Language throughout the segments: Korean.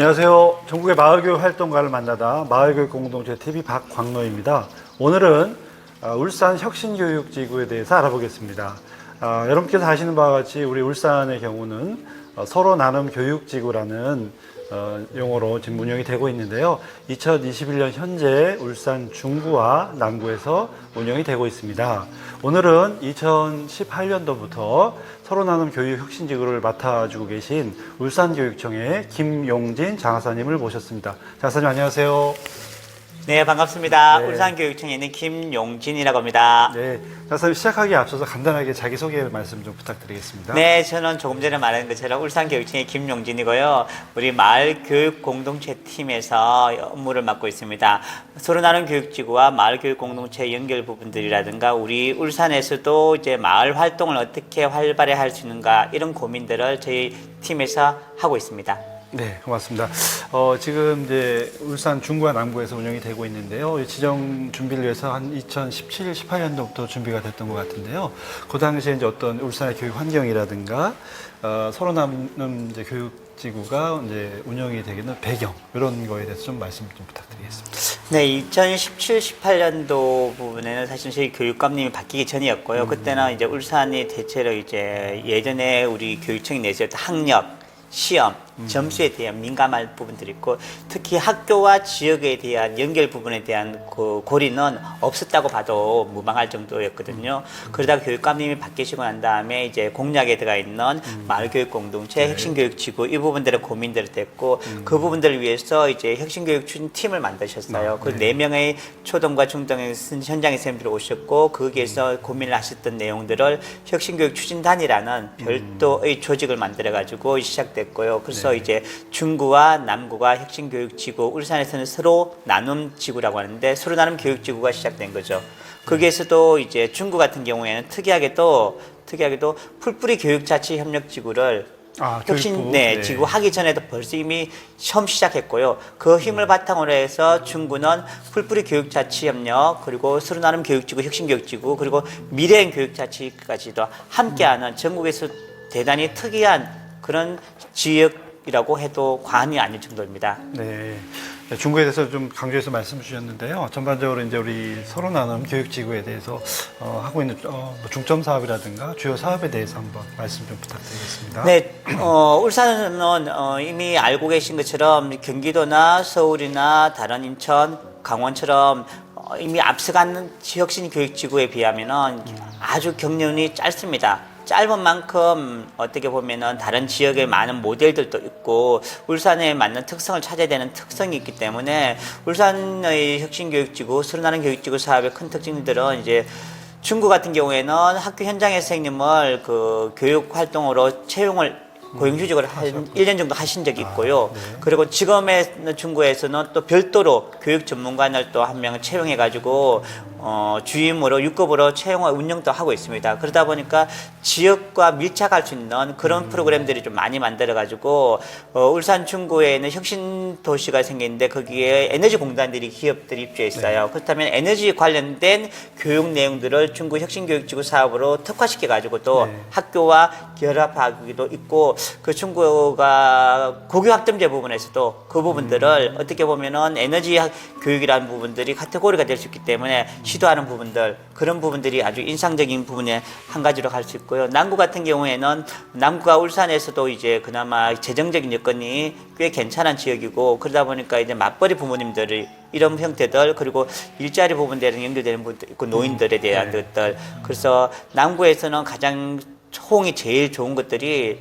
안녕하세요. 전국의 마을교육 활동가를 만나다 마을교육 공동체 TV 박광로입니다. 오늘은 울산 혁신교육지구에 대해서 알아보겠습니다. 여러분께서 아시는 바와 같이 우리 울산의 경우는 서로 나눔 교육지구라는 용어로 지금 운영이 되고 있는데요. 2021년 현재 울산 중구와 남구에서 운영이 되고 있습니다. 오늘은 2018년도부터 서로 나눔 교육 혁신지구를 맡아주고 계신 울산교육청의 김용진 장하사님을 모셨습니다. 장하사님 안녕하세요. 네, 반갑습니다. 네. 울산교육청에 있는 김용진이라고 합니다. 네, 장하사님 시작하기에 앞서서 간단하게 자기소개 말씀 좀 부탁드리겠습니다. 네, 저는 조금 전에 말한 것처럼 울산교육청의 김용진이고요. 우리 마을교육 공동체 팀에서 업무를 맡고 있습니다. 서로 나눔 교육지구와 마을교육 공동체 연결 부분들이라든가 우리 울산에서도 이제 마을 활동을 어떻게 활발히 할 수 있는가 이런 고민들을 저희 팀에서 하고 있습니다. 네, 고맙습니다. 지금 이제 울산 중구와 남구에서 운영이 되고 있는데요. 이 지정 준비를 위해서 한 2017, 18년도부터 준비가 됐던 것 같은데요. 그 당시에 이제 어떤 울산의 교육 환경이라든가 서로 나눔 이제 교육지구가 이제 운영이 되는 배경 이런 거에 대해서 좀 말씀 좀 부탁드리겠습니다. 네, 2017, 18년도 부분에는 사실 저희 교육감님이 바뀌기 전이었고요. 그때는 이제 울산이 대체로 이제 예전에 우리 교육청이 내세웠던 학력, 시험, 점수에 대한 민감한 부분들이 있고 특히 학교와 지역에 대한 연결 부분에 대한 그 고리는 없었다고 봐도 무방할 정도였거든요. 그러다가 교육감님이 바뀌시고 난 다음에 이제 공약에 들어가 있는 마을교육 공동체, 혁신교육지구 이 부분들의 고민들을 됐고 그 부분들을 위해서 이제 혁신교육 추진팀을 만드셨어요. 그 4명의 초등과 중등의 현장의 선생님들이 오셨고 거기에서 고민을 하셨던 내용들을 혁신교육 추진단이라는 별도의 조직을 만들어 가지고 시작됐고요. 그래서 이제 중구와 남구가 혁신교육지구, 울산에서는 서로 나눔 지구라고 하는데 서로 나눔 교육지구가 시작된 거죠. 거기에서도 이제 중구 같은 경우에는 특이하게도 풀뿌리 교육자치협력지구를 혁신 지구 하기 전에도 벌써 이미 처음 시작했고요. 그 힘을 바탕으로 해서 중구는 풀뿌리 교육자치협력 그리고 서로 나눔 교육지구, 혁신교육지구 그리고 미래형 교육자치까지도 함께하는 전국에서 대단히 특이한 그런 지역이라고 해도 과언이 아닐 정도입니다. 네. 중구에 대해서 좀 강조해서 말씀 주셨는데요. 전반적으로 이제 우리 서로 나눔 교육지구에 대해서 하고 있는 중점 사업이라든가 주요 사업에 대해서 한번 말씀 좀 부탁드리겠습니다. 네, 울산은 이미 알고 계신 것처럼 경기도나 서울이나 다른 인천, 강원처럼 이미 앞서가는 혁신 교육지구에 비하면은 아주 경륜이 짧습니다. 짧은 만큼 어떻게 보면은 다른 지역에 많은 모델들도 있고 울산에 맞는 특성을 찾아야 되는 특성이 있기 때문에 울산의 혁신교육지구, 서로 나눔 교육지구 사업의 큰 특징들은 이제 중구 같은 경우에는 학교 현장의 선생님을 그 교육 활동으로 채용을 고용휴직을 한 1년 정도 하신 적이 있고요. 네. 그리고 지금의 중구에서는 또 별도로 교육 전문관을 또 한 명 채용해가지고 주임으로 6급으로 채용과 운영도 하고 있습니다. 그러다 보니까 지역과 밀착할 수 있는 그런 프로그램들이 좀 많이 만들어가지고 울산 중구에는 혁신 도시가 생겼는데 거기에 에너지 공단들이 기업들이 입주해 있어요. 네. 그렇다면 에너지 관련된 교육 내용들을 중구 혁신교육지구 사업으로 특화시켜가지고 또 학교와 결합하기도 있고 그 중구가 고교학점제 부분에서도 그 부분들을 어떻게 보면은 에너지 교육이라는 부분들이 카테고리가 될 수 있기 때문에 시도하는 부분들 그런 부분들이 아주 인상적인 부분의 한 가지로 갈 수 있고요. 남구 같은 경우에는 남구가 울산에서도 이제 그나마 재정적인 여건이 꽤 괜찮은 지역이고 그러다 보니까 이제 맞벌이 부모님들이 이런 형태들 그리고 일자리 부분들에 연결되는 부분도 있고 노인들에 대한 것들 그래서 남구에서는 가장 호응이 제일 좋은 것들이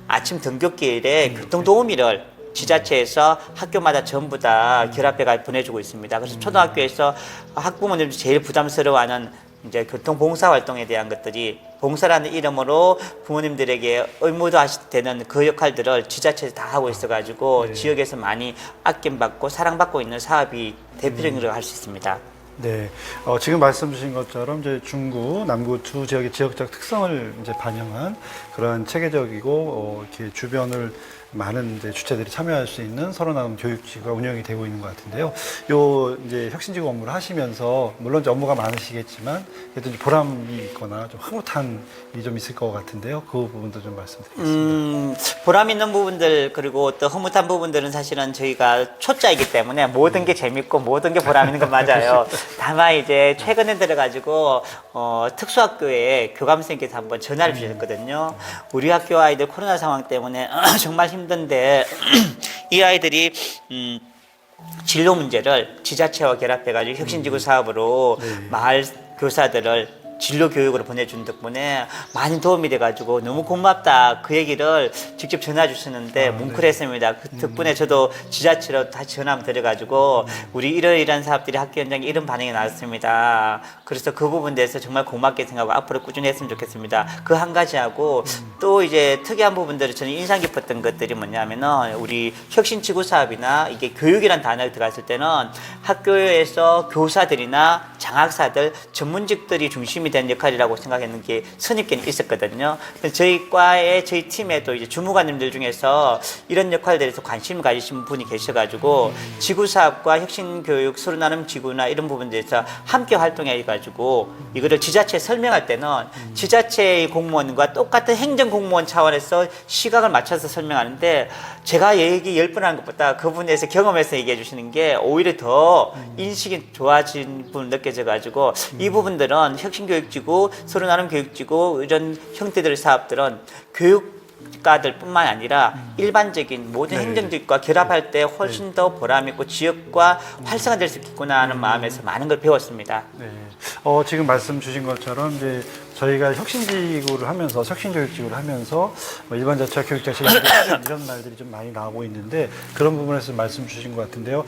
아침 등굣길에 교통도우미를 지자체에서 학교마다 전부 다 결합해가 보내주고 있습니다. 그래서 초등학교에서 학부모님들이 제일 부담스러워하는 이제 교통봉사 활동에 대한 것들이 봉사라는 이름으로 부모님들에게 의무도 되는 그 역할들을 지자체에서 다 하고 있어가지고 지역에서 많이 아낌받고 사랑받고 있는 사업이 대표적으로 할 수 있습니다. 네, 지금 말씀 주신 것처럼 이제 중구, 남구 두 지역의 지역적 특성을 이제 반영한 그런 체계적이고 이렇게 주변을 많은 이제 주체들이 참여할 수 있는 서로 나눔 교육지구가 운영이 되고 있는 것 같은데요. 요 이제 혁신지구 업무를 하시면서 물론 이제 업무가 많으시겠지만 그래도 이제 보람이 있거나 좀 흐뭇한 일이 좀 있을 것 같은데요. 그 부분도 좀 말씀드리겠습니다. 보람 있는 부분들 그리고 또 흐뭇한 부분들은 사실은 저희가 초짜이기 때문에 모든 게 재밌고 모든 게 보람 있는 건 맞아요. 다만 이제 최근에 들어가지고 특수학교에 교감선생님께서 한번 전화를 주셨거든요. 우리 학교 아이들 코로나 상황 때문에 정말 힘든데 이 아이들이 진로 문제를 지자체와 결합해가지고 혁신지구 사업으로 마을 교사들을 진로 교육으로 보내준 덕분에 많이 도움이 돼가지고 너무 고맙다 그 얘기를 직접 전화 주셨는데 뭉클했습니다. 그 덕분에 저도 지자체로 다시 전화 한번 드려가지고 우리 이러이러한 사업들이 학교 현장에 이런 반응이 나왔습니다. 그래서 그 부분에 대해서 정말 고맙게 생각하고 앞으로 꾸준히 했으면 좋겠습니다. 그 한 가지하고 또 이제 특이한 부분들이 저는 인상 깊었던 것들이 뭐냐면은 우리 혁신지구 사업이나 이게 교육이란 단어가 들어갔을 때는 학교에서 교사들이나 장학사들 전문직들이 중심이 된 역할이라고 생각했는 게 선입견이 있었거든요. 저희 과에 저희 팀에도 이제 주무관님들 중에서 이런 역할에 대해서 관심을 가지신 분이 계셔가지고 지구사업과 혁신교육 서로 나눔 지구나 이런 부분에 대해서 함께 활동해가지고 이거를 지자체에 설명할 때는 지자체의 공무원과 똑같은 행정공무원 차원에서 시각을 맞춰서 설명하는데 제가 얘기 10번 하는 것보다 그분에서 경험해서 얘기해 주시는 게 오히려 더 인식이 좋아진 부분 느껴져가지고 이 부분들은 혁신교육지구, 서로 나눔 교육지구 이런 형태들의 사업들은 교육가들 뿐만 아니라 일반적인 모든 행정직과 결합할 때 훨씬 더 보람있고 지역과 활성화될 수 있구나 하는 마음에서 많은 걸 배웠습니다. 네. 지금 말씀 주신 것처럼 이제 저희가 혁신지구를 하면서 혁신교육지구를 하면서 일반 자치와 교육 자치 이런 말들이 좀 많이 나오고 있는데 그런 부분에서 말씀 주신 것 같은데요.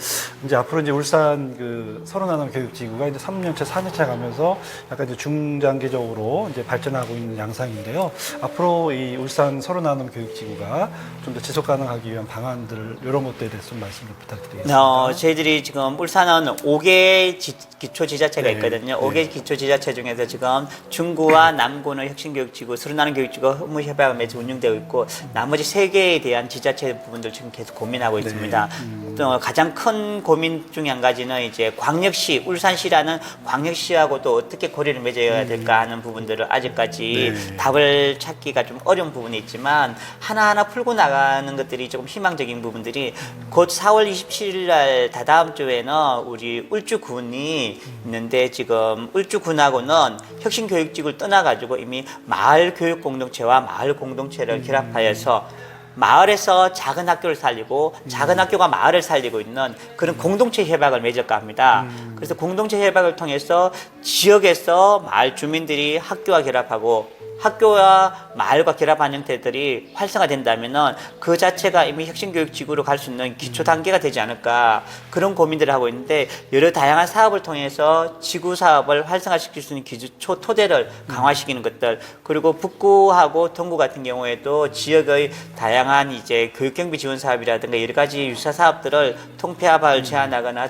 이제 앞으로 이제 울산 그 서로 나눔 교육지구가 이제 3년차, 4년차 가면서 약간 이제 중장기적으로 이제 발전하고 있는 양상인데요. 앞으로 이 울산 서로 나눔 교육지구가 좀 더 지속 가능하기 위한 방안들 이런 것들에 대해서 좀 말씀 좀 부탁드리겠습니다. 저희들이 지금 울산은 5개 기초 지자체가 네. 있거든요. 5개 기초 지자체 중에서 지금 중구와 남구는 혁신교육지구, 서로 나눔 교육지구 업무협약을 맺어 운영되고 있고 나머지 3개에 대한 지자체 부분들 지금 계속 고민하고 있습니다. 또 가장 큰 고민 중에 한 가지는 이제 광역시, 울산시라는 광역시하고 또 어떻게 고리를 맺어야 될까 하는 부분들을 아직까지 답을 찾기가 좀 어려운 부분이 있지만 하나하나 풀고 나가는 것들이 조금 희망적인 부분들이 곧 4월 27일 날 다다음 주에는 우리 울주군이 있는데 지금 울주군하고는 혁신교육지구를 떠나가지고 이미 마을 교육 공동체와 마을 공동체를 결합하여서 마을에서 작은 학교를 살리고 작은 학교가 마을을 살리고 있는 그런 공동체 협약을 맺을까 합니다. 그래서 공동체 협약을 통해서 지역에서 마을 주민들이 학교와 결합하고 학교와 마을과 결합한 형태들이 활성화된다면은 그 자체가 이미 혁신교육지구로 갈 수 있는 기초 단계가 되지 않을까 그런 고민들을 하고 있는데 여러 다양한 사업을 통해서 지구 사업을 활성화시킬 수 있는 기초 토대를 강화시키는 것들 그리고 북구하고 동구 같은 경우에도 지역의 다양한 이제 교육경비 지원 사업이라든가 여러 가지 유사 사업들을 통폐합을 제한하거나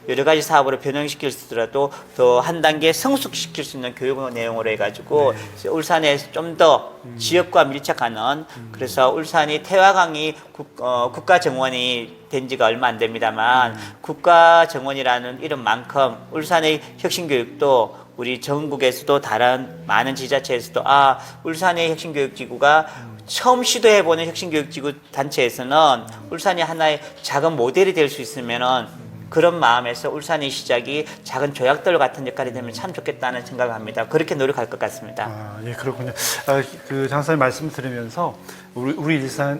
여러 가지 사업으로 변형시킬 수 있더라도 더 한 단계 성숙시킬 수 있는 교육 내용으로 해가지고 울산에 좀 더 지역과 밀착하는 그래서 울산이 태화강이 국가 정원이 된 지가 얼마 안 됩니다만 국가 정원이라는 이름만큼 울산의 혁신교육도 우리 전국에서도 다른 많은 지자체에서도 울산의 혁신교육지구가 처음 시도해보는 혁신교육지구 단체에서는 울산이 하나의 작은 모델이 될 수 있으면은 그런 마음에서 울산의 시작이 작은 조약돌 같은 역할이 되면 참 좋겠다는 생각을 합니다. 그렇게 노력할 것 같습니다. 예, 그렇군요. 그 장사님 말씀 들으면서 우리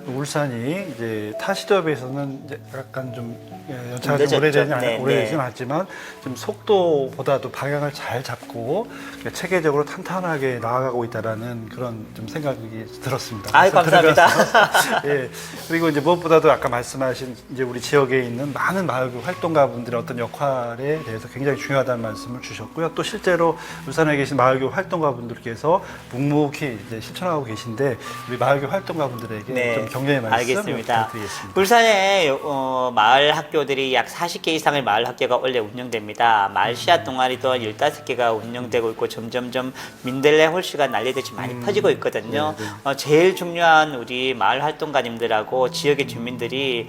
울산이 이제 타 시도에 비해서는 이제 약간 좀 연차가 좀 오래되진 않았지만 좀 속도보다도 방향을 잘 잡고 체계적으로 탄탄하게 나아가고 있다라는 그런 좀 생각이 들었습니다. 아유, 감사합니다. 예. 그리고 이제 무엇보다도 아까 말씀하신 이제 우리 지역에 있는 많은 마을 활동가 활동가분들의 어떤 역할에 대해서 굉장히 중요하다는 말씀을 주셨고요. 또 실제로 울산에 계신 마을교육 활동가분들께서 묵묵히 이제 실천하고 계신데 우리 마을교육 활동가분들에게 좀 격려의 말씀 알겠습니다. 부탁드리겠습니다. 울산에 마을 학교들이 약 40개 이상의 마을 학교가 원래 운영됩니다. 마을 씨앗 동아리도 15개가 운영되고 있고 점점점 민들레 홀씨가 난리듯이 많이 퍼지고 있거든요. 제일 중요한 우리 마을 활동가님들하고 지역의 주민들이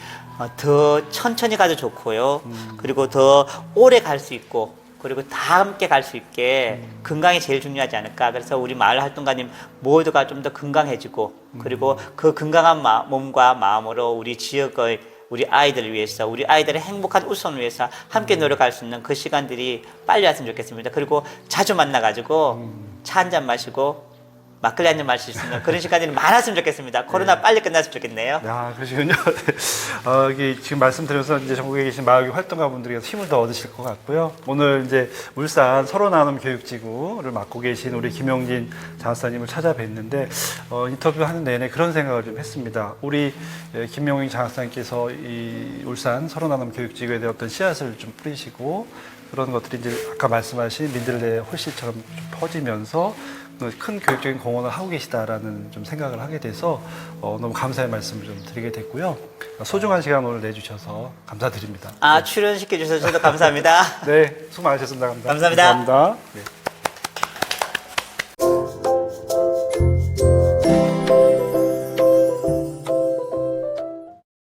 더 천천히 가도 좋고요. 그리고 더 오래 갈 수 있고 그리고 다 함께 갈 수 있게 건강이 제일 중요하지 않을까. 그래서 우리 마을 활동가님 모두가 좀 더 건강해지고 그리고 그 건강한 몸과 마음으로 우리 지역의 우리 아이들을 위해서 우리 아이들의 행복한 우선을 위해서 함께 노력할 수 있는 그 시간들이 빨리 왔으면 좋겠습니다. 그리고 자주 만나가지고 차 한 잔 마시고 막걸리 한 잔 마실 수 있는 그런 시간들이 많았으면 좋겠습니다. 코로나 빨리 끝났으면 좋겠네요. 야, 그러시군요. 이게 지금 말씀드려서 이제 전국에 계신 마을교육 활동가분들이 힘을 더 얻으실 것 같고요. 오늘 이제 울산 서로 나눔 교육지구를 맡고 계신 우리 김용진 장학사님을 찾아뵀는데 인터뷰하는 내내 그런 생각을 좀 했습니다. 우리 김용진 장학사님께서 이 울산 서로 나눔 교육지구에 대한 어떤 씨앗을 좀 뿌리시고 그런 것들이 이제 아까 말씀하신 민들레 홀씨처럼 좀 퍼지면서 큰 교육적인 공헌을 하고 계시다라는 좀 생각을 하게 돼서 너무 감사의 말씀을 좀 드리게 됐고요. 소중한 시간 오늘 내주셔서 감사드립니다. 출연시켜 주셔서 저도 감사합니다. 네, 수고 많으셨습니다. 감사합니다. 감사합니다. 네.